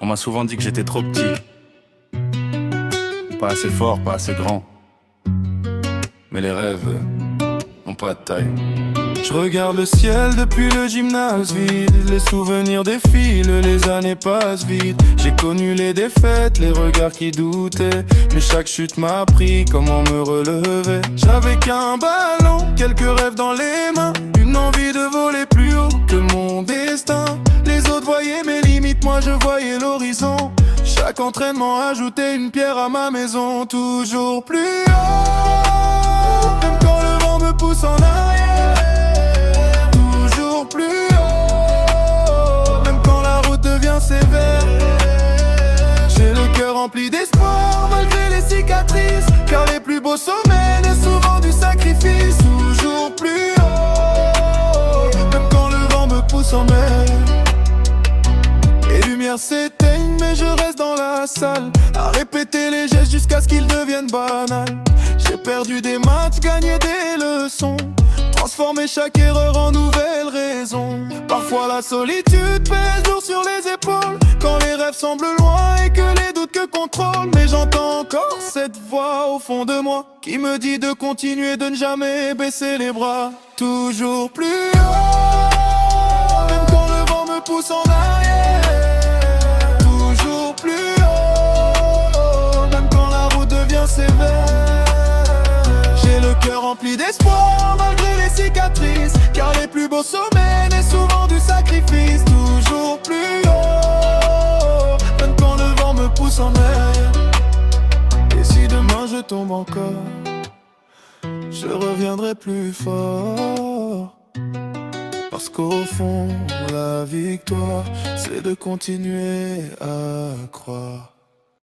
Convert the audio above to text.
On m'a souvent dit que j'étais trop petit, pas assez fort, pas assez grand. Mais les rêves n'ont pas de taille. Je regarde le ciel depuis le gymnase vide. Les souvenirs défilent, les années passent vite. J'ai connu les défaites, les regards qui doutaient. Mais chaque chute m'a appris comment me relever. J'avais qu'un ballon, quelques rêves dans les mains. Une envie de voler plus haut que mon destin. Les autres voyaient mes limites, moi je voyais l'horizon. Chaque entraînement ajoutait une pierre à ma maison. Toujours plus haut, même quand le vent me pousse en arrière. Toujours plus haut, même quand la route devient sévère. J'ai le cœur rempli d'espoir malgré les cicatrices, car les plus beaux sommets naissent souvent du sacrifice. Toujours plus haut, même quand le vent me pousse en mer. Les lumières s'éteignent mais je reste dans la salle, à répéter les gestes jusqu'à ce qu'ils deviennent banals. J'ai perdu des matchs, gagné des leçons, transformer chaque erreur en nouvelle raison. Parfois la solitude pèse lourd sur les épaules, quand les rêves semblent loin et que les doutes que contrôlent. Mais j'entends encore cette voix au fond de moi qui me dit de continuer, de ne jamais baisser les bras. Toujours plus haut, même quand le vent me pousse en arrière. Toujours plus haut, même quand la route devient sévère. J'ai le cœur rempli d'espoir malgré les cicatrices, car les plus beaux sommets naissent souvent du sacrifice. Toujours plus haut, même quand le vent me pousse en mer. Et si demain je tombe encore, je reviendrai plus fort. Parce qu'au fond, la victoire, c'est de continuer à croire.